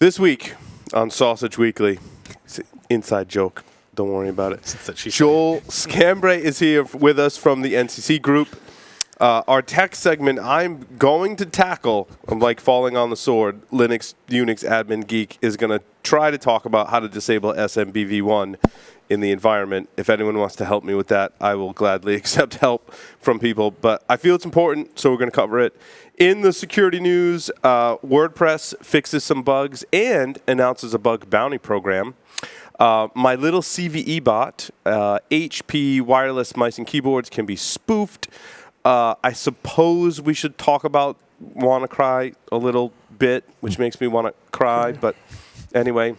This week on Sausage Weekly, it's an inside joke. Don't worry about it. Joel Scambray is here with us from the NCC group. Our tech segment, I'm going to tackle, I'm like falling on the sword, Linux, Unix admin geek is going to try to talk about how to disable SMBv1 in the environment. If anyone wants to help me with that, I will gladly accept help from people. But I feel it's important, so we're going to cover it. In the security news, WordPress fixes some bugs and announces a bug bounty program. My little CVE bot, HP wireless mice and keyboards can be spoofed. I suppose we should talk about WannaCry a little bit, which makes me want to cry. But anyway,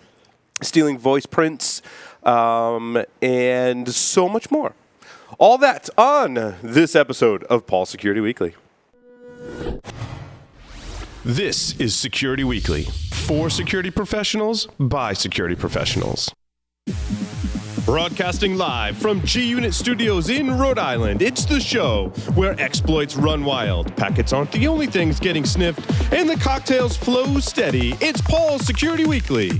stealing voice prints and so much more. All that on this episode of Paul Security Weekly. This is Security Weekly, for security professionals, by security professionals. Broadcasting live from G-Unit Studios in Rhode Island, it's the show where exploits run wild, packets aren't the only things getting sniffed, and the cocktails flow steady. It's Paul's Security Weekly.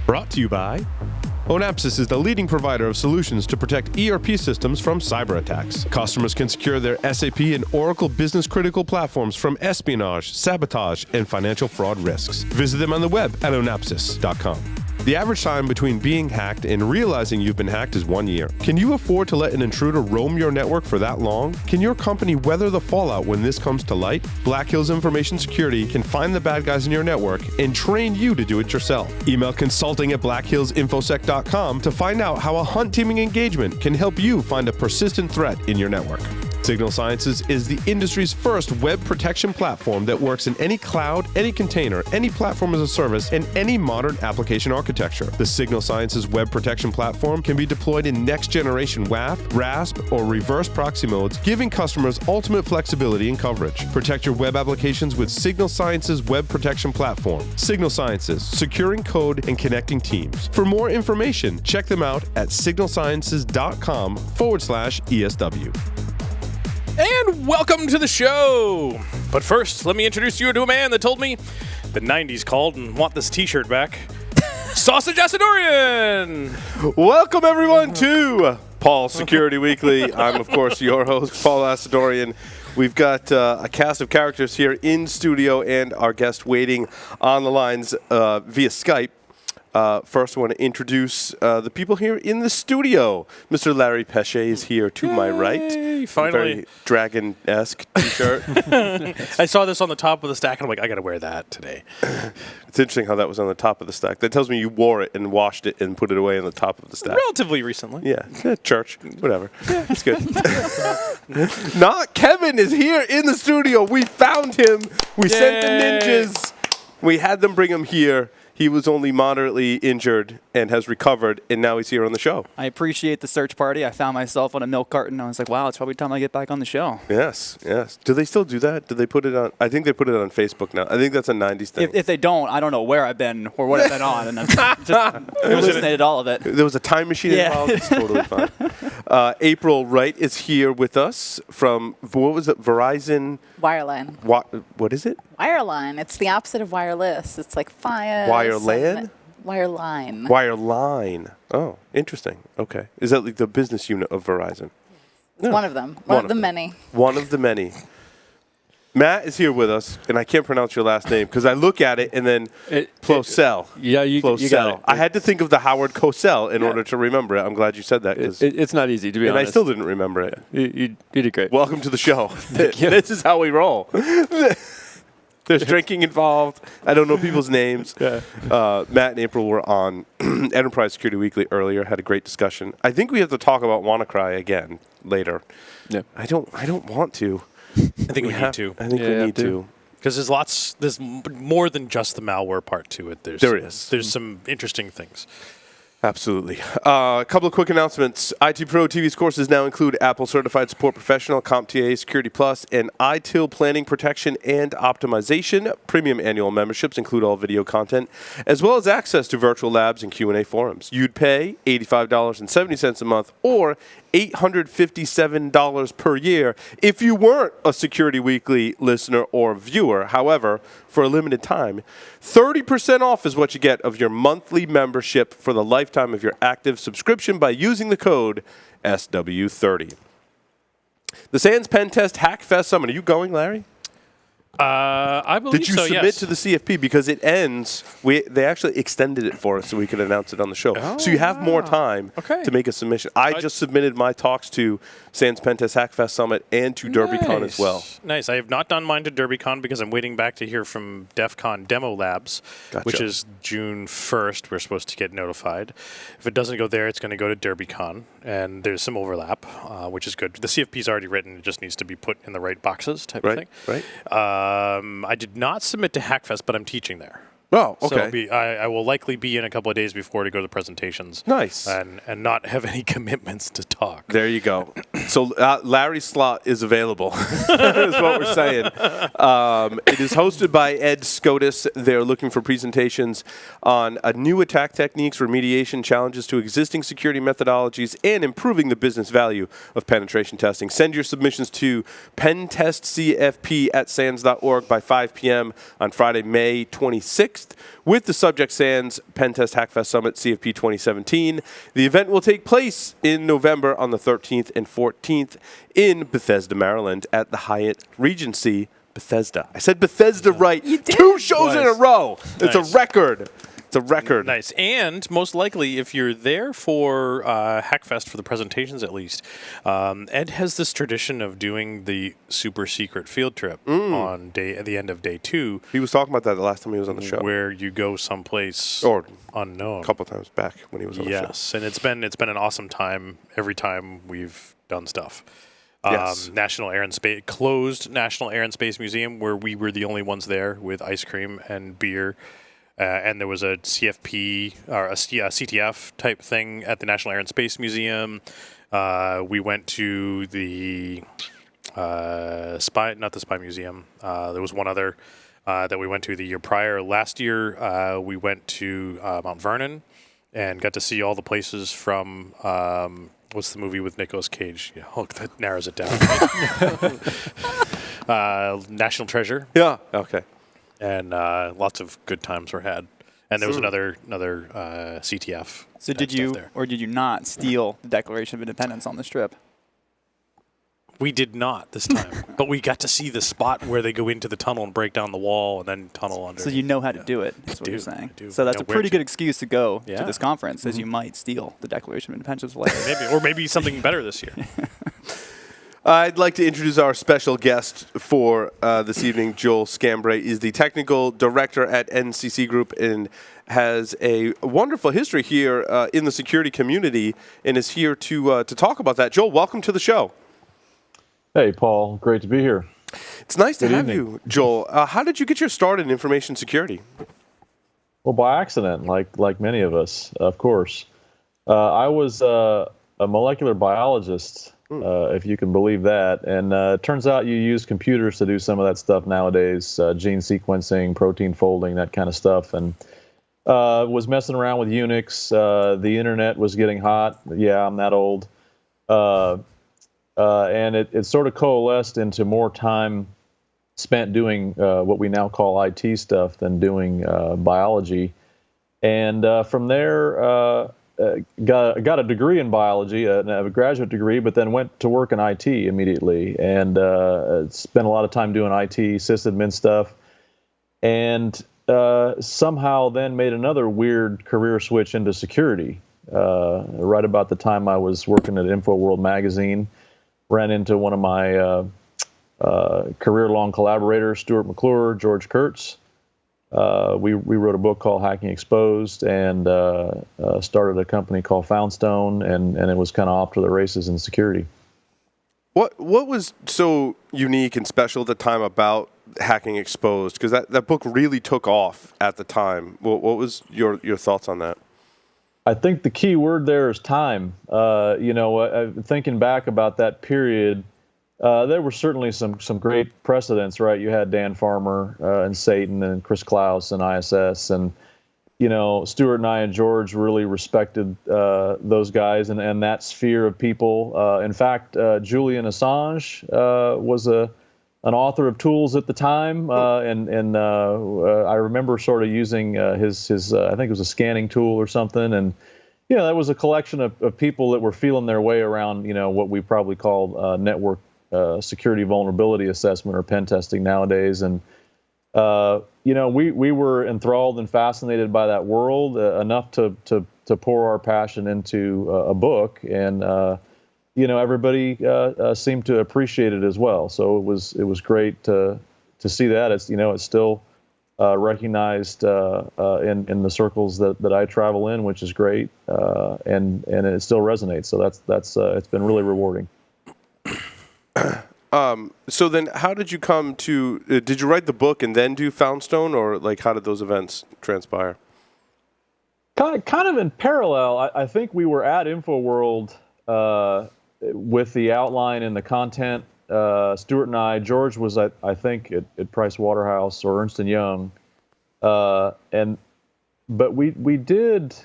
Brought to you by Onapsis is the leading provider of solutions to protect ERP systems from cyber attacks. Customers can secure their SAP and Oracle business-critical platforms from espionage, sabotage, and financial fraud risks. Visit them on the web at onapsis.com. The average time between being hacked and realizing you've been hacked is 1 year. Can you afford to let an intruder roam your network for that long? Can your company weather the fallout when this comes to light? Black Hills Information Security can find the bad guys in your network and train you to do it yourself. Email consulting@blackhillsinfosec.com to find out how a hunt teaming engagement can help you find a persistent threat in your network. Signal Sciences is the industry's first web protection platform that works in any cloud, any container, any platform as a service, and any modern application architecture. The Signal Sciences web protection platform can be deployed in next-generation WAF, RASP, or reverse proxy modes, giving customers ultimate flexibility and coverage. Protect your web applications with Signal Sciences web protection platform. Signal Sciences, securing code and connecting teams. For more information, check them out at signalsciences.com/ESW. And welcome to the show. But first, let me introduce you to a man that told me the 90s called and want this t-shirt back. Sausage Acidorian! Welcome, everyone, to Paul Security Weekly. I'm, of course, your host, Paul Acidorian. We've got a cast of characters here in studio and our guest waiting on the lines via Skype. First, I want to introduce the people here in the studio. Mr. Larry Pesce is here to my right. Finally. Very dragon-esque t-shirt. I saw this on the top of the stack, and I'm like, I got to wear that today. It's interesting how that was on the top of the stack. That tells me you wore it and washed it and put it away on the top of the stack. Relatively recently. Yeah, church, whatever. It's good. Not Kevin is here in the studio. We found him. We sent the ninjas. We had them bring him here. He was only moderately injured and has recovered, and now he's here on the show. I appreciate the search party. I found myself on a milk carton. I was like, wow, it's probably time I get back on the show. Yes. Do they still do that? Do they put it on? I think they put it on Facebook now. I think that's a 90s thing. If they don't, I don't know where I've been or what I've been on, and I'm just hallucinated all of it. There was a time machine involved. It's totally fine. April Wright is here with us from, what was it, Verizon? Wireline. What is it? Wireline. It's the opposite of wireless. It's like Fios. Wireland? Wireline. Wireline. Oh, interesting. Okay. Is that like the business unit of Verizon? It's one of them. One of the many. One of the many. Matt is here with us, and I can't pronounce your last name because I look at it and then Plosell. Yeah, you got it. I had to think of the Howard Cosell in order to remember it. I'm glad you said that. It's not easy, to be honest. And I still didn't remember it. You did great. Welcome to the show. This is how we roll. There's drinking involved. I don't know people's names. Yeah. Matt and April were on Enterprise Security Weekly earlier. Had a great discussion. I think we have to talk about WannaCry again later. Yeah. I don't want to. I think we need to. I think we need to. Because there's more than just the malware part to it. There's some interesting things. Absolutely. A couple of quick announcements. IT Pro TV's courses now include Apple Certified Support Professional, CompTIA Security Plus, and ITIL Planning Protection and Optimization. Premium annual memberships include all video content, as well as access to virtual labs and Q&A forums. You'd pay $85.70 a month or $857 per year if you weren't a Security Weekly listener or viewer. However, for a limited time, 30% off is what you get of your monthly membership for the lifetime of your active subscription by using the code SW30. The Sands Pen Test Hackfest Summit. Are you going, Larry? I believe Did you so, submit yes. to the CFP? Because it ends, they actually extended it for us so we could announce it on the show. So you have more time to make a submission. I just submitted my talks to Sands Pen Test Hackfest Summit and to DerbyCon as well. Nice. I have not done mine to DerbyCon because I'm waiting back to hear from DEF CON Demo Labs, which is June 1st. We're supposed to get notified. If it doesn't go there, it's going to go to DerbyCon, and there's some overlap, which is good. The CFP's already written. It just needs to be put in the right boxes type of thing. Right. I did not submit to Hackfest, but I'm teaching there. Oh, okay. So I will likely be in a couple of days before to go to the presentations. Nice. And not have any commitments to talk. There you go. So Larry's slot is available, is what we're saying. It is hosted by Ed Scotus. They're looking for presentations on new attack techniques, remediation challenges to existing security methodologies, and improving the business value of penetration testing. Send your submissions to pentestcfp@sands.org by 5 p.m. on Friday, May 26th. With the subject Sands Pen Test Hackfest Summit CFP 2017. The event will take place in November on the 13th and 14th in Bethesda, Maryland at the Hyatt Regency Bethesda. I said Bethesda right. 2 shows in a row. It's a record. It's a record. Nice. And most likely, if you're there for Hackfest, for the presentations at least, Ed has this tradition of doing the super secret field trip at the end of day 2. He was talking about that the last time he was on the show. Where you go someplace unknown. A couple times back when he was on the show. Yes, and it's been an awesome time every time we've done stuff. Yes. Closed National Air and Space Museum, where we were the only ones there with ice cream and beer. And there was a CFP or a CTF type thing at the National Air and Space Museum. We went to the not the Spy Museum. There was one other that we went to the year prior. Last year, we went to Mount Vernon and got to see all the places from what's the movie with Nicolas Cage? Yeah, that narrows it down. National Treasure. Yeah. Okay. And lots of good times were had. And there was another CTF. So did you or did you not steal the Declaration of Independence on this trip? We did not this time, but we got to see the spot where they go into the tunnel and break down the wall and then tunnel under. So you know how to do it, is what you're saying. I do. So that's a pretty good excuse to go to Yeah. this conference, as you might steal the Declaration of Independence later. Maybe something better this year. I'd like to introduce our special guest for this evening. Joel Scambray is the technical director at NCC Group and has a wonderful history here in the security community and is here to talk about that. Joel, welcome to the show. Hey, Paul. Great to be here. It's nice to have you, Joel. How did you get your start in information security? Well, by accident, like many of us, of course. I was a molecular biologist, if you can believe that. And it turns out you use computers to do some of that stuff nowadays, gene sequencing, protein folding, that kind of stuff. And was messing around with Unix. The internet was getting hot. Yeah, I'm that old. And it sort of coalesced into more time spent doing what we now call IT stuff than doing biology. And from there, got a degree in biology, a graduate degree, but then went to work in IT immediately and spent a lot of time doing IT, sysadmin stuff. And somehow then made another weird career switch into security. Right about the time I was working at InfoWorld magazine. Ran into one of my career-long collaborators, Stuart McClure, George Kurtz. We wrote a book called Hacking Exposed and started a company called Foundstone, and it was kind of off to the races in security. What was so unique and special at the time about Hacking Exposed? Because that book really took off at the time. What was your thoughts on that? I think the key word there is time. Thinking back about that period, there were certainly some great precedents, right? You had Dan Farmer and Satan and Chris Klaus and ISS, and Stuart and I and George really respected those guys and that sphere of people. In fact, Julian Assange was an author of tools at the time, and I remember sort of using his I think it was a scanning tool or something, and that was a collection of people that were feeling their way around what we probably called network security vulnerability assessment or pen testing nowadays, and we were enthralled and fascinated by that world enough to pour our passion into a book, and everybody seemed to appreciate it as well. So it was great to see that. It's still recognized in the circles that I travel in, which is great, and it still resonates. So that's it's been really rewarding. So then how did you come to, did you write the book and then do Foundstone, or how did those events transpire? Kind of in parallel. I think we were at InfoWorld with the outline and the content. Stuart and I, George was I think at Price Waterhouse or Ernst & Young. But we did,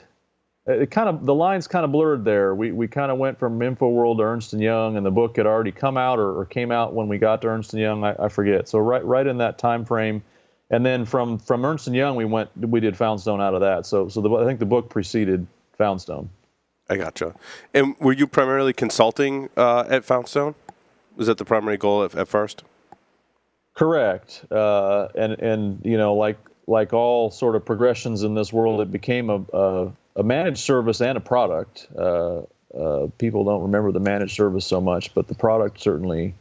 the lines kind of blurred there. We kind of went from InfoWorld to Ernst & Young, and the book had already come out or came out when we got to Ernst & Young. I forget. So right in that time frame. And then from Ernst & Young, we did Foundstone out of that. So I think the book preceded Foundstone. I gotcha. And were you primarily consulting at Foundstone? Was that the primary goal at first? Correct. And like all sort of progressions in this world, it became a managed service and a product. People don't remember the managed service so much, but the product certainly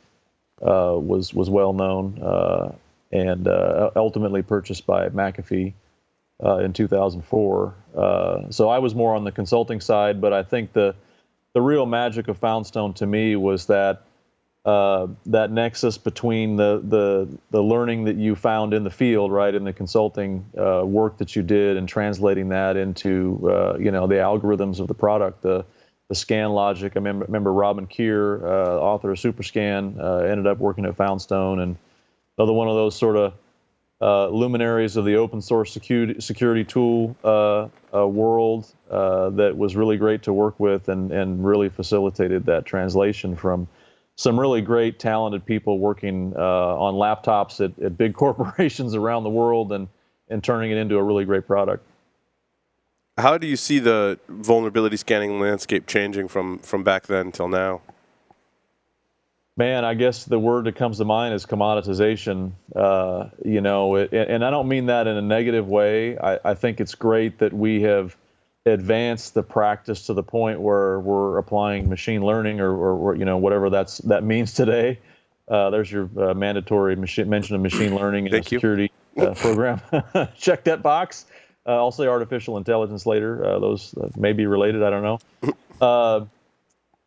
was well known and ultimately purchased by McAfee in 2004. So I was more on the consulting side, but I think the real magic of Foundstone to me was that nexus between the learning that you found in the field, right, in the consulting work that you did, and translating that into the algorithms of the product, the scan logic. I remember Robin Keir, author of Superscan, ended up working at Foundstone, and another one of those sort of luminaries of the open source security tool world that was really great to work with, and really facilitated that translation from some really great, talented people working on laptops at big corporations around the world, and turning it into a really great product. How do you see the vulnerability scanning landscape changing from back then till now? Man, I guess the word that comes to mind is commoditization. And I don't mean that in a negative way. I think it's great that we have advanced the practice to the point where we're applying machine learning or whatever that means today. There's your mandatory mention of machine learning in a security program. Check that box. I'll say artificial intelligence later. Those may be related. I don't know.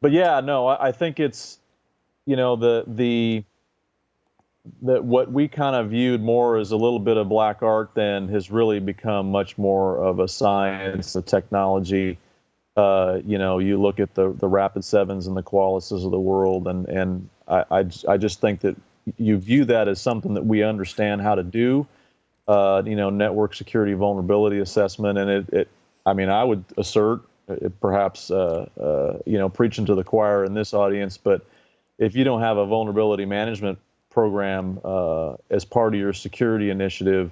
But yeah, no, I think it's that what we kind of viewed more as a little bit of black art then has really become much more of a science, a technology. You look at the Rapid7s and the Qualyses of the world, and I just think that you view that as something that we understand how to do. Network security vulnerability assessment, and I would assert, perhaps preaching to the choir in this audience, but if you don't have a vulnerability management program as part of your security initiative,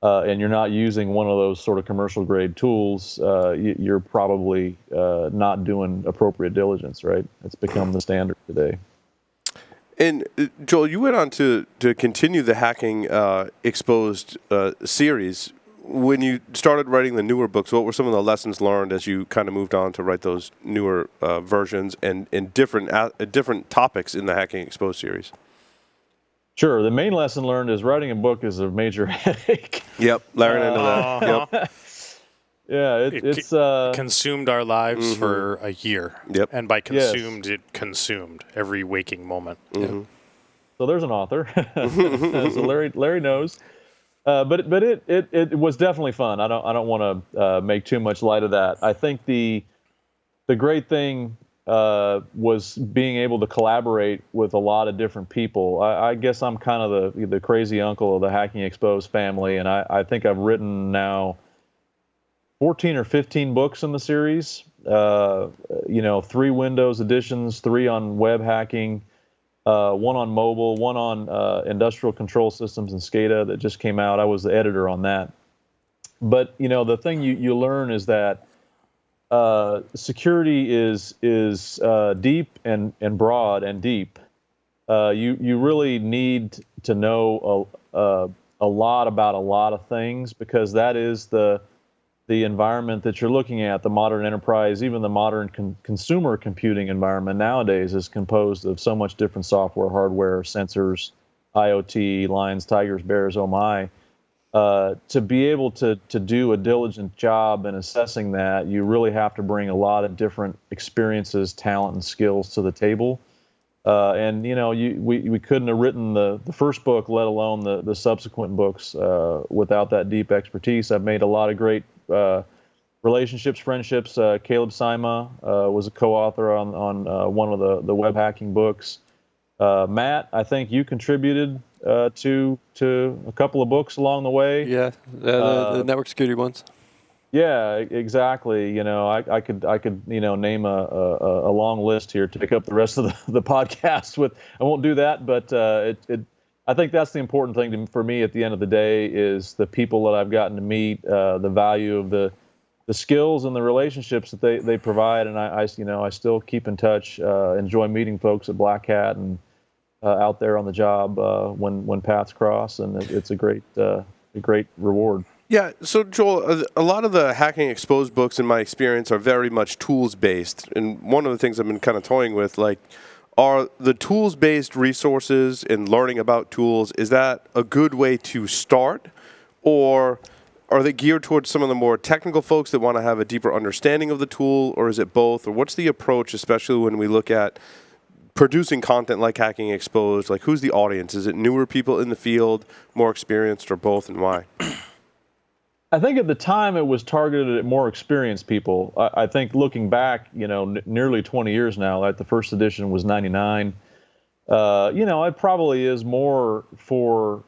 and you're not using one of those sort of commercial grade tools, you're probably not doing appropriate diligence, right? It's become the standard today. And Joel, you went on to continue the Hacking Exposed series. When you started writing the newer books, what were some of the lessons learned as you kind of moved on to write those newer versions and different topics in the Hacking Exposed series? Sure. The main lesson learned is writing a book is a major headache. Yep, learning into that. Yep. Yeah, it's consumed our lives for a year. Yep. And by consumed, it consumed every waking moment. Mm-hmm. So there's an author. So Larry knows. But it was definitely fun. I don't want to make too much light of that. I think the great thing was being able to collaborate with a lot of different people. I guess I'm kind of the crazy uncle of the Hacking Exposed family, and I think I've written now 14 or 15 books in the series. 3 Windows editions, 3 on web hacking, 1 on mobile, 1 on industrial control systems and SCADA that just came out. I was the editor on that. But the thing you learn is that security is deep and broad and deep. You really need to know a lot about a lot of things, because that is the environment that you're looking at. The modern enterprise, even the modern consumer computing environment nowadays, is composed of so much different software, hardware, sensors, IoT, lions, tigers, bears, oh my. To be able to do a diligent job in assessing that, you really have to bring a lot of different experiences, talent, and skills to the table. We couldn't have written the first book, let alone the subsequent books, without that deep expertise. I've made a lot of great relationships, friendships. Caleb Sima was a co-author on one of the web hacking books. Matt, I think you contributed to a couple of books along the way. Yeah, the network security ones. Yeah, exactly. I could name a long list here to pick up the rest of the podcast with. I won't do that, but I think that's the important thing for me at the end of the day is the people that I've gotten to meet, the value of the skills and the relationships that they provide, and I still keep in touch. Enjoy meeting folks at Black Hat and out there on the job when paths cross, and it's a great reward. Yeah, so Joel, a lot of the Hacking Exposed books, in my experience, are very much tools-based. And one of the things I've been kind of toying with, are the tools-based resources and learning about tools, is that a good way to start? Or are they geared towards some of the more technical folks that want to have a deeper understanding of the tool? Or is it both? Or what's the approach, especially when we look at producing content like Hacking Exposed? Who's the audience? Is it newer people in the field, more experienced, or both, and why? I think at the time it was targeted at more experienced people. I think looking back, nearly 20 years now, the first edition was 99. It probably is more for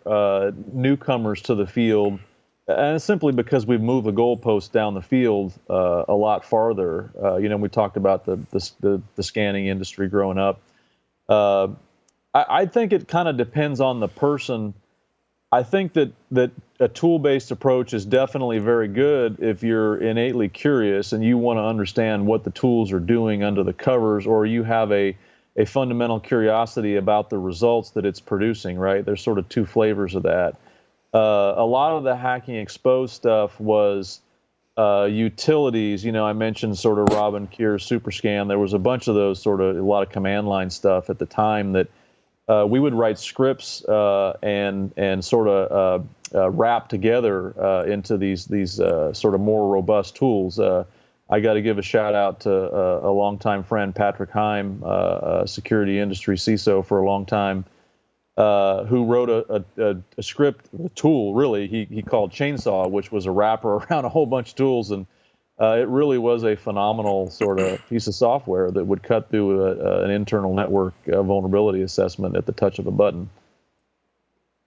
newcomers to the field, and it's simply because we've moved the goalposts down the field a lot farther. We talked about the scanning industry growing up. I think it kind of depends on the person. I think that a tool-based approach is definitely very good if you're innately curious and you want to understand what the tools are doing under the covers, or you have a fundamental curiosity about the results that it's producing, right? There's sort of 2 flavors of that. A lot of the Hacking Exposed stuff was utilities. I mentioned sort of Robin Keir's SuperScan. There was a bunch of those a lot of command line stuff at the time that we would write scripts and sort of wrap together into these sort of more robust tools. I got to give a shout out to a longtime friend, Patrick Heim, security industry CISO for a long time, who wrote a script, a tool really, he called Chainsaw, which was a wrapper around a whole bunch of tools, and it really was a phenomenal sort of piece of software that would cut through an internal network vulnerability assessment at the touch of a button.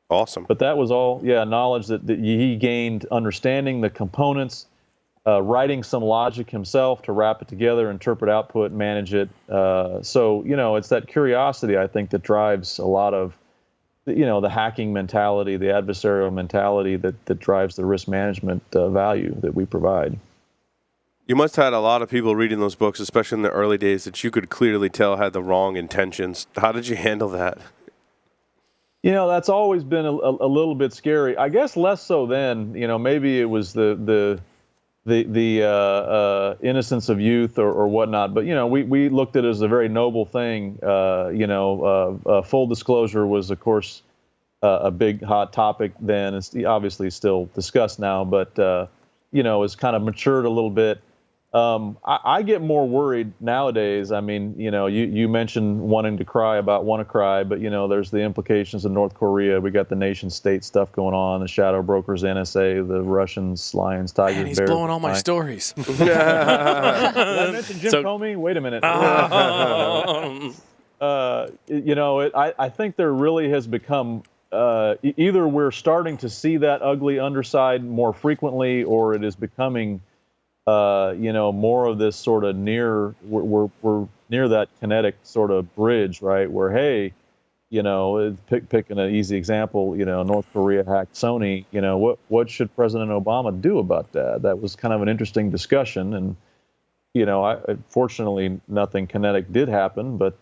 Awesome. But that was all, knowledge that he gained, understanding the components, writing some logic himself to wrap it together, interpret output, manage it. So it's that curiosity, I think, that drives a lot of the hacking mentality, the adversarial mentality that drives the risk management value that we provide. You must have had a lot of people reading those books, especially in the early days, that you could clearly tell had the wrong intentions. How did you handle that? That's always been a little bit scary. I guess less so then. Maybe it was the innocence of youth or whatnot. But we looked at it as a very noble thing. Full disclosure was, of course, a big hot topic then. It's obviously still discussed now, but it's kind of matured a little bit. I get more worried nowadays. I mean, you mentioned wanting to cry about WannaCry, but there's the implications of North Korea. We got the nation state stuff going on, the shadow brokers, NSA, the Russians, lions, tigers, Man, he's bears. blowing all my stories. Did I mention Jim Comey? Wait a minute. I think there really has become either we're starting to see that ugly underside more frequently, or it is becoming more of this sort of we're near that kinetic sort of bridge, right? Where, hey, picking an easy example, North Korea hacked Sony. What should President Obama do about that? That was kind of an interesting discussion, and fortunately nothing kinetic did happen, but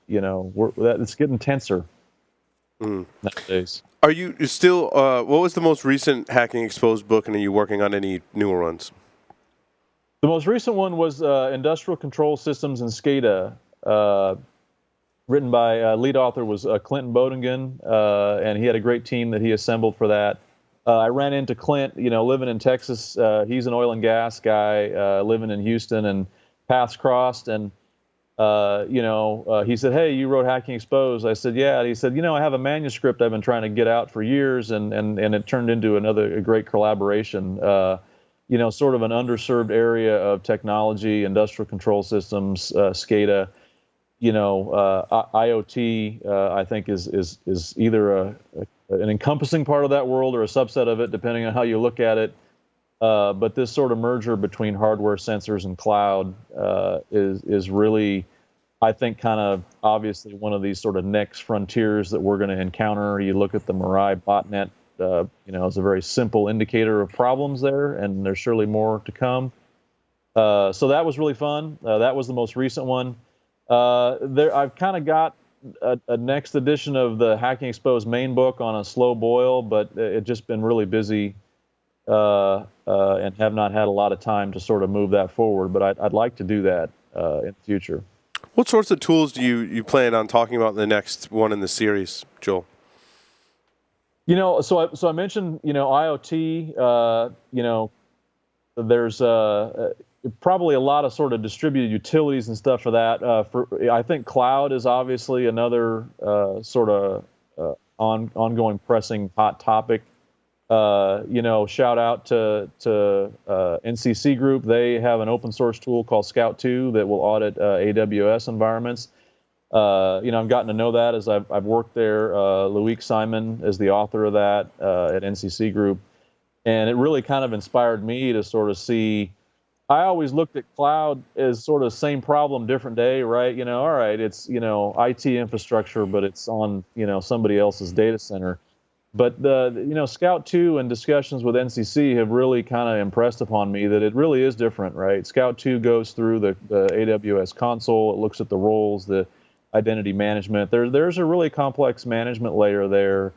it's getting tenser nowadays. Are you still? What was the most recent Hacking Exposed book, and are you working on any newer ones? The most recent one was Industrial Control Systems and SCADA, written by lead author was Clinton Bodingen, and he had a great team that he assembled for that. I ran into Clint, living in Texas. He's an oil and gas guy, living in Houston, and paths crossed. And he said, "Hey, you wrote Hacking Exposed." I said, "Yeah." And he said, "I have a manuscript I've been trying to get out for years, and it turned into a great collaboration." Sort of an underserved area of technology, industrial control systems, SCADA, IoT, I think is either an encompassing part of that world or a subset of it, depending on how you look at it. But this sort of merger between hardware, sensors, and cloud is really, I think, kind of obviously one of these sort of next frontiers that we're going to encounter. You look at the Mirai botnet. It's a very simple indicator of problems there, and there's surely more to come. So that was really fun. That was the most recent one. I've kind of got a next edition of the Hacking Exposed main book on a slow boil, but it's just been really busy and have not had a lot of time to sort of move that forward. But I'd like to do that in the future. What sorts of tools do you plan on talking about in the next one in the series, Joel? So I mentioned, IoT, there's probably a lot of sort of distributed utilities and stuff for that. I think cloud is obviously another sort of ongoing pressing hot topic. Shout out to NCC Group. They have an open source tool called Scout 2 that will audit AWS environments. I've gotten to know that as I've worked there. Loic Simon is the author of that at NCC Group. And it really kind of inspired me to sort of see, I always looked at cloud as sort of same problem, different day, right? All right, it's, IT infrastructure, but it's on, somebody else's data center. But Scout 2 and discussions with NCC have really kind of impressed upon me that it really is different, right? Scout 2 goes through the AWS console. It looks at the roles, the identity management. There's a really complex management layer there.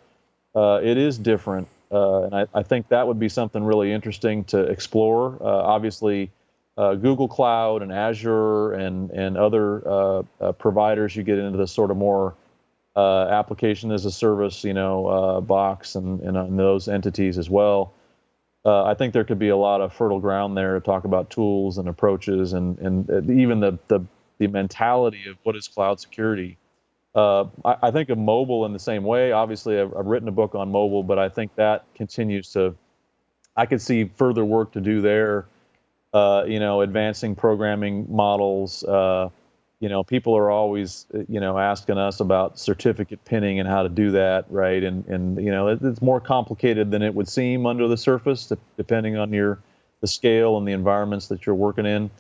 It is different, and I think that would be something really interesting to explore. Obviously, Google Cloud and Azure and other providers, you get into the sort of more application as a service, box and those entities as well. I think there could be a lot of fertile ground there to talk about tools and approaches and even the mentality of what is cloud security. I think of mobile in the same way. Obviously, I've written a book on mobile, but I think that continues to, I could see further work to do there, advancing programming models. People are always, asking us about certificate pinning and how to do that, right? And it's more complicated than it would seem under the surface, depending on the scale and the environments that you're working in.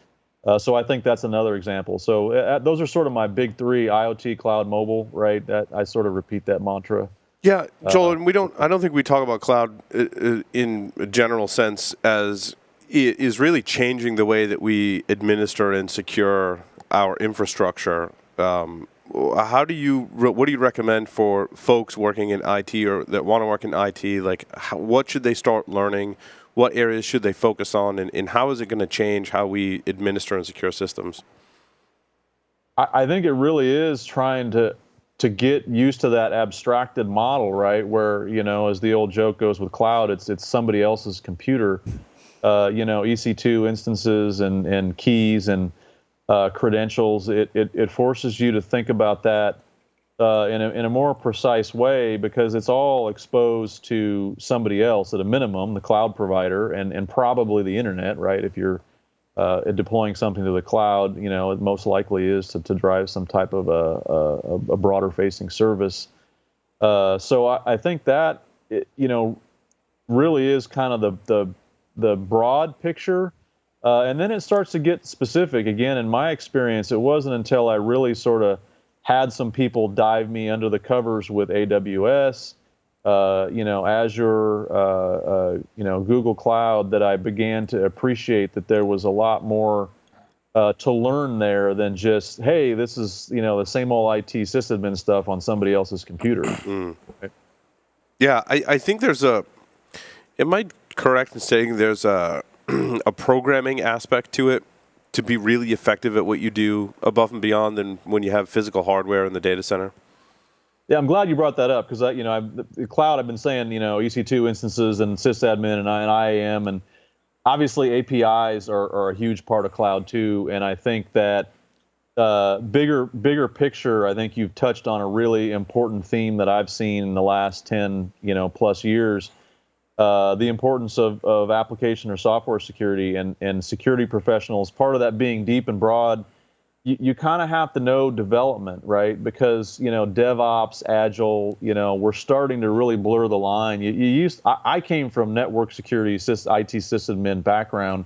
So I think that's another example. So those are sort of my big three: IoT, cloud, mobile. Right? That I sort of repeat that mantra. Yeah, Joel. And I don't think we talk about cloud in a general sense as it is really changing the way that we administer and secure our infrastructure. What do you recommend for folks working in IT or that want to work in IT? Like, what should they start learning? What areas should they focus on, and how is it going to change how we administer and secure systems? I think it really is trying to to get used to that abstracted model, right? Where, as the old joke goes with cloud, it's somebody else's computer, EC2 instances and keys and credentials. It forces you to think about that in a more precise way, because it's all exposed to somebody else at a minimum, the cloud provider, and probably the internet, right? If you're deploying something to the cloud, it most likely is to drive some type of a broader facing service. So I think that, really is kind of the broad picture. And then it starts to get specific. Again, in my experience, it wasn't until I really sort of had some people dive me under the covers with AWS, Azure, Google Cloud, that I began to appreciate that there was a lot more to learn there than just, hey, this is, the same old IT sysadmin stuff on somebody else's computer. Right? Yeah, I think there's am I correct in saying there's a programming aspect to it to be really effective at what you do above and beyond than when you have physical hardware in the data center? Yeah, I'm glad you brought that up, because the cloud, I've been saying, EC2 instances and sysadmin and IAM, and obviously APIs are a huge part of cloud too. And I think that bigger picture, I think you've touched on a really important theme that I've seen in the last 10 plus years. The importance of application or software security and security professionals. Part of that being deep and broad, you kind of have to know development, right? Because DevOps, Agile, we're starting to really blur the line. I came from network security, IT sysadmin background,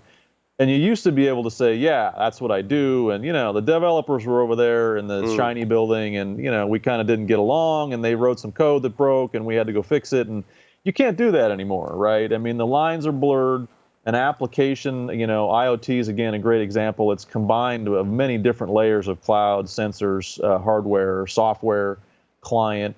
and you used to be able to say, yeah, that's what I do, and the developers were over there in the shiny building, and we kind of didn't get along, and they wrote some code that broke, and we had to go fix it, and you can't do that anymore, right? I mean, the lines are blurred. An application, IoT is, again, a great example. It's combined of many different layers of cloud, sensors, hardware, software, client,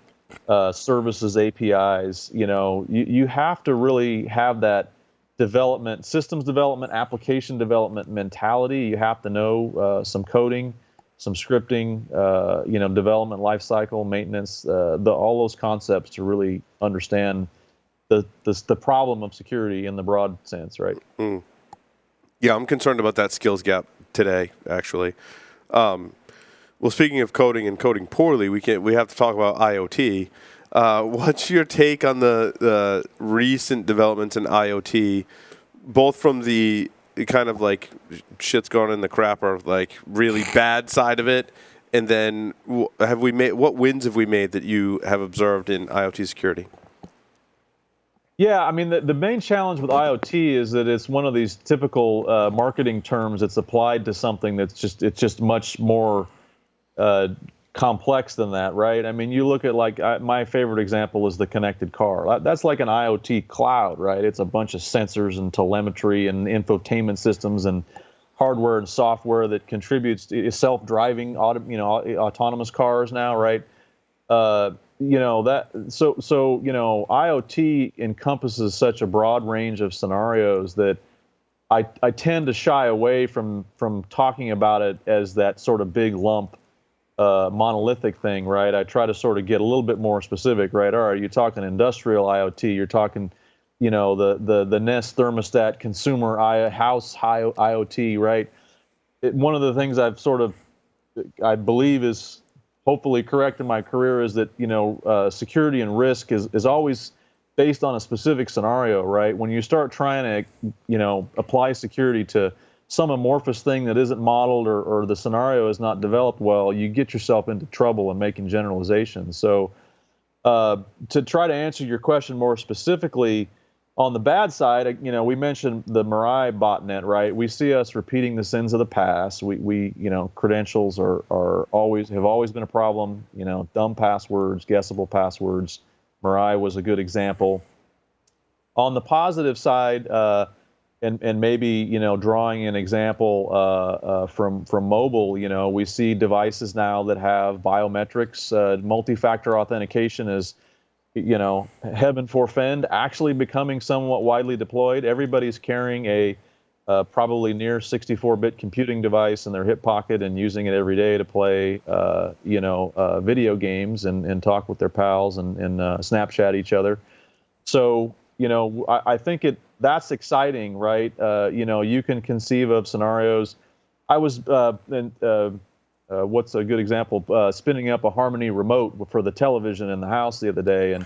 services, APIs. You have to really have that development, systems development, application development mentality. You have to know some coding, some scripting, development lifecycle, maintenance, all those concepts to really understand the problem of security in the broad sense, right? Yeah, I'm concerned about that skills gap today, actually. Well, speaking of coding and coding poorly, we have to talk about IoT. What's your take on the recent developments in IoT, both from the kind of like shit's going in the crapper, like really bad side of it, and then what wins have we made that you have observed in IoT security? Yeah, I mean, the main challenge with IoT is that it's one of these typical marketing terms that's applied to something that's just much more complex than that, right? I mean, you look at my favorite example is the connected car. That's like an IoT cloud, right? It's a bunch of sensors and telemetry and infotainment systems and hardware and software that contributes to self-driving, autonomous cars now, right? IoT encompasses such a broad range of scenarios that I tend to shy away from talking about it as that sort of big lump monolithic thing, right? I try to sort of get a little bit more specific, right? All right, you're talking industrial IoT, you're talking, the Nest thermostat consumer house IoT, right? One of the things I believe is hopefully correct in my career is that, security and risk is always based on a specific scenario, right? When you start trying to, apply security to some amorphous thing that isn't modeled or the scenario is not developed well, you get yourself into trouble and making generalizations. So to try to answer your question more specifically, on the bad side, we mentioned the Bray botnet, right? We see us repeating the sins of the past. We credentials have always been a problem. Dumb passwords, guessable passwords. Bray was a good example. On the positive side, and maybe drawing an example from mobile, we see devices now that have biometrics, multi-factor authentication is, heaven forfend, actually becoming somewhat widely deployed. Everybody's carrying a probably near 64-bit computing device in their hip pocket and using it every day to play, video games and talk with their pals and Snapchat each other. So, I think that's exciting, right? You can conceive of scenarios. I was, what's a good example? Spinning up a Harmony remote for the television in the house the other day, and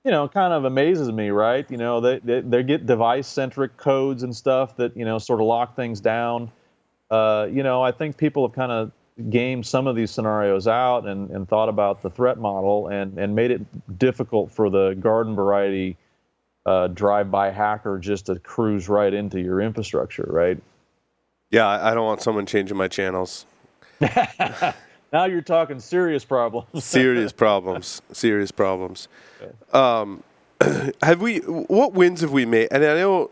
kind of amazes me, right? They get device-centric codes and stuff that, sort of lock things down. I think people have kind of gamed some of these scenarios out and thought about the threat model and made it difficult for the garden variety drive-by hacker just to cruise right into your infrastructure, right? Yeah, I don't want someone changing my channels. Now you're talking serious problems. Serious problems. What wins have we made? And I know,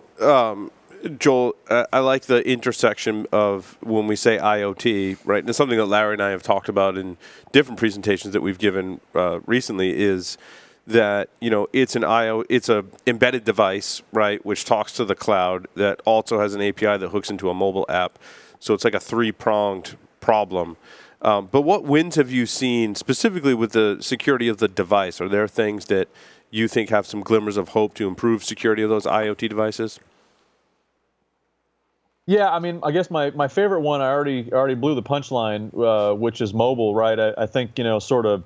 Joel, I like the intersection of when we say IoT, right? And it's something that Larry and I have talked about in different presentations that we've given recently is that, it's it's a embedded device, right, which talks to the cloud that also has an API that hooks into a mobile app. So it's like a three-pronged problem. But what wins have you seen specifically with the security of the device? Are there things that you think have some glimmers of hope to improve security of those IoT devices? Yeah, I mean, I guess my favorite one, I already blew the punchline, which is mobile, right? I think, sort of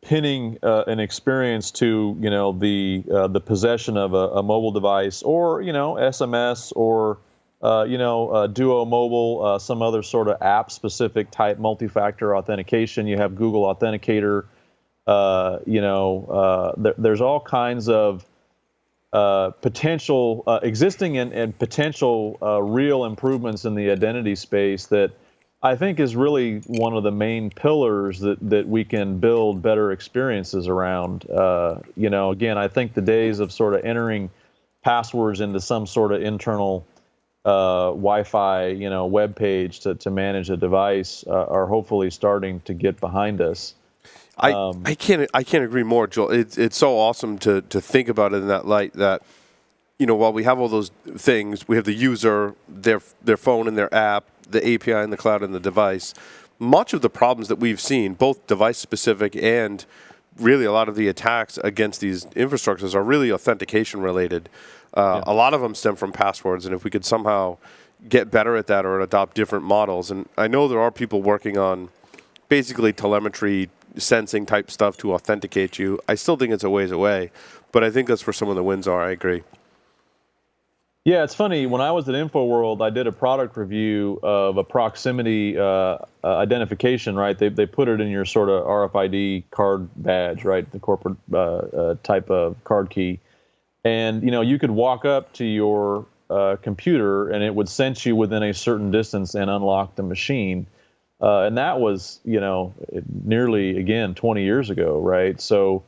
pinning an experience to, the possession of a mobile device or, SMS or Duo Mobile, some other sort of app-specific type multi-factor authentication. You have Google Authenticator. There's all kinds of potential existing and potential real improvements in the identity space that I think is really one of the main pillars that we can build better experiences around. Again, I think the days of sort of entering passwords into some sort of internal Wi-Fi, web page to manage a device are hopefully starting to get behind us. I can't agree more, Joel. It's so awesome to think about it in that light that, while we have all those things, we have the user, their phone and their app, the API in the cloud and the device. Much of the problems that we've seen, both device-specific and really a lot of the attacks against these infrastructures are really authentication related. A lot of them stem from passwords, and if we could somehow get better at that or adopt different models, and I know there are people working on basically telemetry sensing type stuff to authenticate you. I still think it's a ways away, but I think that's where some of the wins are. I agree. Yeah, it's funny. When I was at InfoWorld, I did a product review of a proximity identification, right? They put it in your sort of RFID card badge, right? The corporate type of card key. And, you could walk up to your computer and it would sense you within a certain distance and unlock the machine. And that was, nearly, again, 20 years ago, right? So,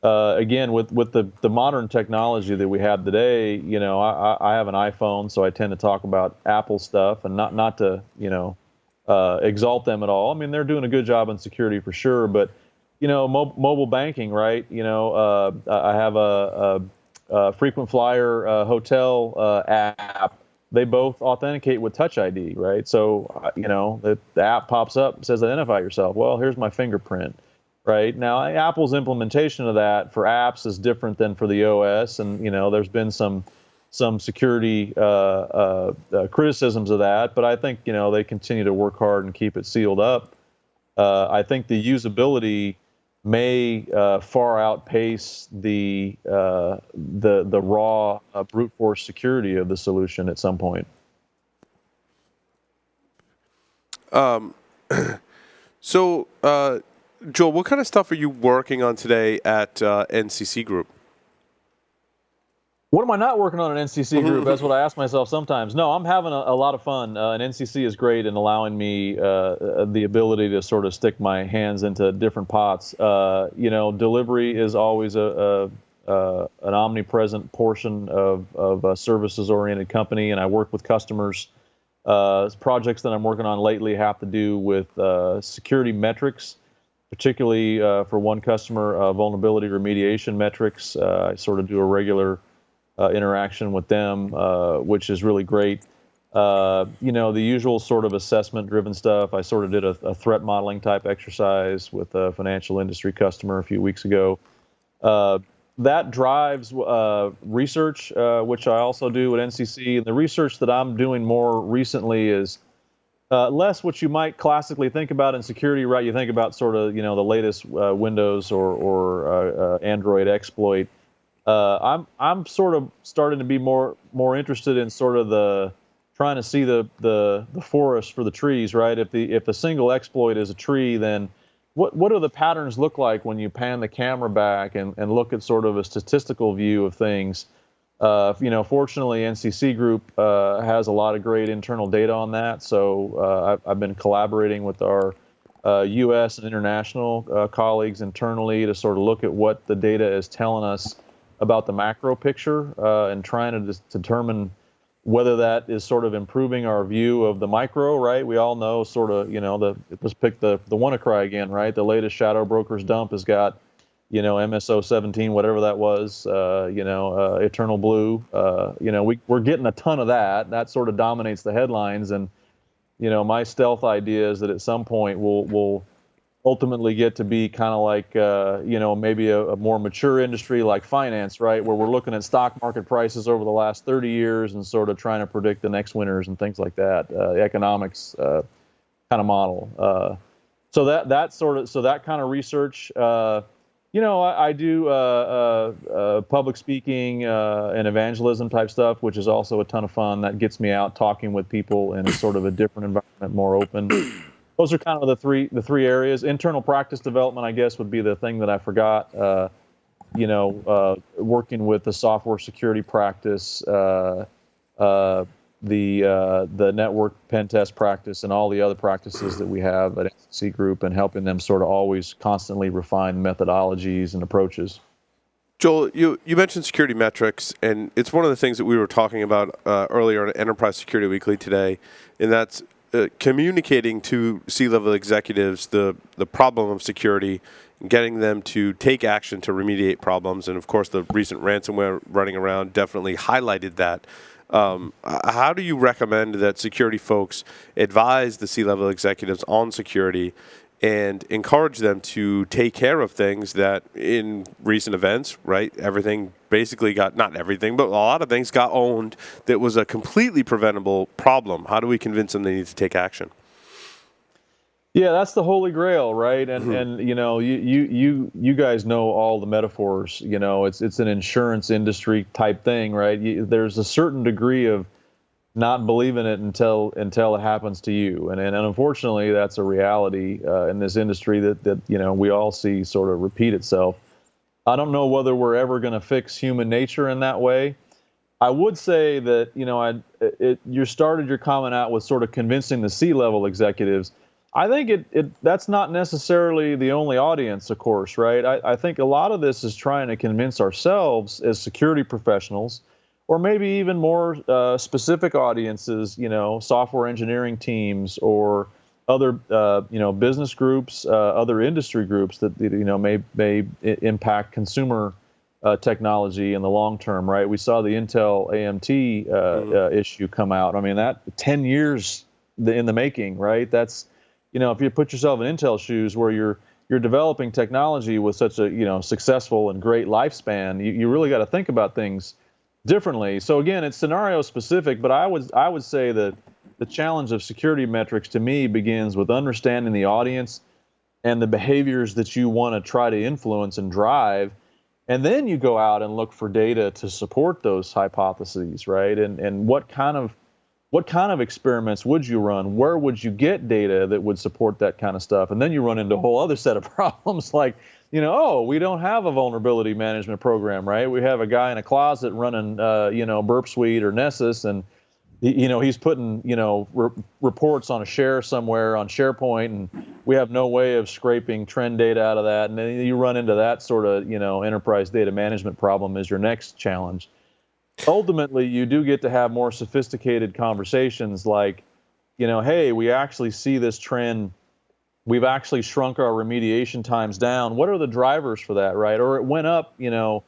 again, with the modern technology that we have today, I have an iPhone, so I tend to talk about Apple stuff and not to, exalt them at all. I mean, they're doing a good job on security for sure, but, mobile banking, right? I have a frequent flyer hotel app. They both authenticate with Touch ID, right? So, the app pops up, says identify yourself. Well, here's my fingerprint, right? Now, Apple's implementation of that for apps is different than for the OS, and there's been some security criticisms of that, but I think they continue to work hard and keep it sealed up. I think the usability may far outpace the raw brute force security of the solution at some point. So, Joel, what kind of stuff are you working on today at NCC Group? What am I not working on at NCC Group? That's what I ask myself sometimes. No, I'm having a lot of fun, and NCC is great in allowing me the ability to sort of stick my hands into different pots. Delivery is always an omnipresent portion of a services-oriented company, and I work with customers. Projects that I'm working on lately have to do with security metrics, particularly for one customer, vulnerability remediation metrics. I sort of do a regular interaction with them, which is really great. The usual sort of assessment-driven stuff. I sort of did a threat modeling type exercise with a financial industry customer a few weeks ago. That drives research, which I also do at NCC. And the research that I'm doing more recently is less what you might classically think about in security, right? You think about sort of, the latest Windows or Android exploit. I'm sort of starting to be more interested in sort of trying to see the forest for the trees, right? If the single exploit is a tree, then what do the patterns look like when you pan the camera back and look at sort of a statistical view of things? Fortunately, NCC Group has a lot of great internal data on that. So I've been collaborating with our U.S. and international colleagues internally to sort of look at what the data is telling us about the macro picture and trying to determine whether that is sort of improving our view of the micro, right? We all know sort of, let's pick the WannaCry again, right? The latest Shadow Broker's dump has got, MSO 17, whatever that was, Eternal Blue. We're getting a ton of that. That sort of dominates the headlines. And, my stealth idea is that at some point we'll ultimately get to be kind of like, maybe a more mature industry like finance, right? Where we're looking at stock market prices over the last 30 years and sort of trying to predict the next winners and things like that, economics kind of model. So that kind of research, I do public speaking and evangelism type stuff, which is also a ton of fun. That gets me out talking with people in sort of a different environment, more open. Those are kind of the three areas. Internal practice development, I guess, would be the thing that I forgot. Working with the software security practice, the network pen test practice, and all the other practices that we have at NCC Group, and helping them sort of always constantly refine methodologies and approaches. Joel, you mentioned security metrics, and it's one of the things that we were talking about earlier at Enterprise Security Weekly today, and that's communicating to C-level executives the problem of security, and getting them to take action to remediate problems. And of course, the recent ransomware running around definitely highlighted that. How do you recommend that security folks advise the C-level executives on security and encourage them to take care of things that in recent events, right, everything basically not everything, but a lot of things got owned that was a completely preventable problem? How do we convince them they need to take action? Yeah, that's the holy grail, right? And you guys know all the metaphors. It's an insurance industry type thing, right? There's a certain degree of not believing it until it happens to you, and unfortunately, that's a reality in this industry that we all see sort of repeat itself. I don't know whether we're ever going to fix human nature in that way. I would say that you started your comment out with sort of convincing the C-level executives. I think that's not necessarily the only audience, of course, right? I think a lot of this is trying to convince ourselves as security professionals, or maybe even more specific audiences, software engineering teams or other, business groups, other industry groups that, may impact consumer technology in the long term, right? We saw the Intel AMT issue come out. I mean, that 10 years in the making, right? That's, if you put yourself in Intel shoes where you're developing technology with such a, successful and great lifespan, you really got to think about things differently. So again, it's scenario specific, but I would say that the challenge of security metrics to me begins with understanding the audience and the behaviors that you want to try to influence and drive. And then you go out and look for data to support those hypotheses, right? And what kind of experiments would you run? Where would you get data that would support that kind of stuff? And then you run into a whole other set of problems like, we don't have a vulnerability management program, right? We have a guy in a closet running, Burp Suite or Nessus, and he's putting, reports on a share somewhere on SharePoint, and we have no way of scraping trend data out of that. And then you run into that sort of, enterprise data management problem as your next challenge. Ultimately, you do get to have more sophisticated conversations like, hey, we actually see this trend. We've actually shrunk our remediation times down. What are the drivers for that, right? Or it went up, 30%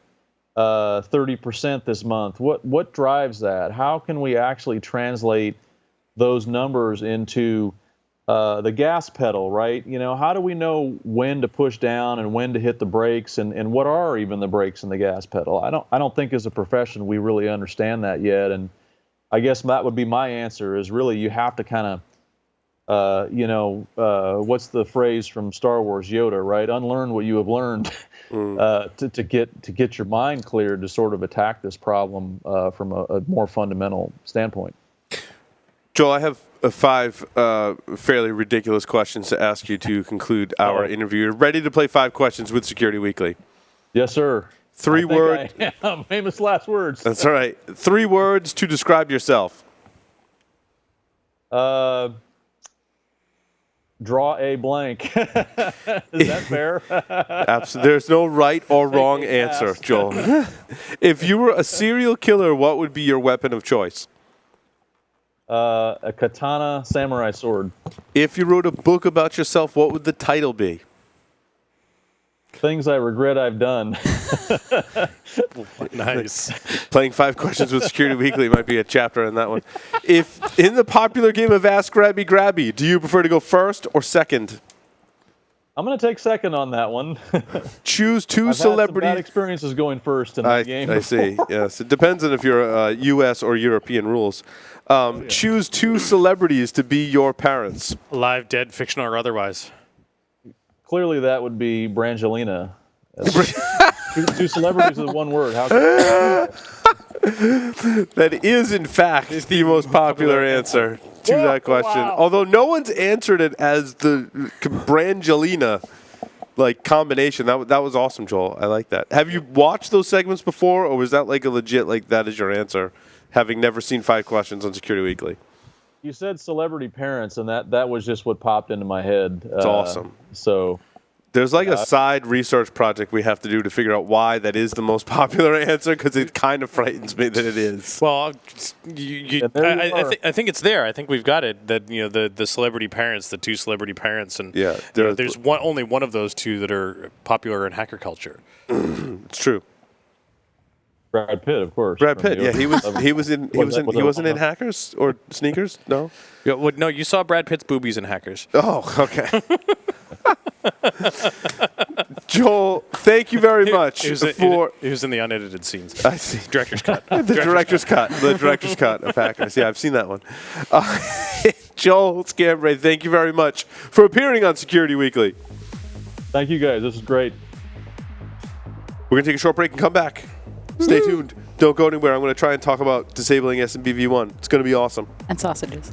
this month. What drives that? How can we actually translate those numbers into the gas pedal, right? You know, how do we know when to push down and when to hit the brakes, and what are even the brakes in the gas pedal? I don't think as a profession we really understand that yet, and I guess that would be my answer. Is really you have to kind of, what's the phrase from Star Wars, Yoda, right? Unlearn what you have learned to get your mind cleared to sort of attack this problem from a more fundamental standpoint. Joel, I have 5 fairly ridiculous questions to ask you to conclude our interview. You're ready to play 5 questions with Security Weekly? Yes, sir. 3 words. Famous last words. That's all right. 3 words to describe yourself. Draw a blank. Is that fair? Absolutely. There's no right or wrong answer, Joel. If you were a serial killer, what would be your weapon of choice? A katana samurai sword. If you wrote a book about yourself, what would the title be? Things I regret I've done. Nice. Playing 5 questions with Security Weekly might be a chapter in that one. If in the popular game of Ask Grabby Grabby, do you prefer to go first or second? I'm going to take second on that one. Choose 2 I've celebrities. had some bad experiences going first in the game. I see. Yes, it depends on if you're U.S. or European rules. Choose 2 celebrities to be your parents. Alive, dead, fictional, or otherwise. Clearly, that would be Brangelina. 2 celebrities with 1 word. How That is, in fact, the most popular answer to that question. Wow. Although no one's answered it as the Brangelina combination. That was awesome, Joel. I like that. Have you watched those segments before, or was that like a legit that is your answer, having never seen 5 questions on Security Weekly? You said celebrity parents, and that was just what popped into my head. It's awesome. So there's a side research project we have to do to figure out why that is the most popular answer, because it kind of frightens me that it is. Well, I think it's there. I think we've got it. That the celebrity parents, the 2 celebrity parents, and there's only one of those 2 that are popular in hacker culture. It's true. Brad Pitt, of course. Brad Pitt, yeah, he wasn't in Hackers or Sneakers, no. Yeah, well, no, you saw Brad Pitt's boobies in Hackers. Oh, okay. Joel, thank you very much He was in the unedited scenes. I see. Director's cut. The director's cut of Hackers. Yeah, I've seen that one. Joel Scambray, thank you very much for appearing on Security Weekly. Thank you, guys. This is great. We're going to take a short break and come back. Stay tuned. Don't go anywhere. I'm going to try and talk about disabling SMBV1. It's going to be awesome. And sausages.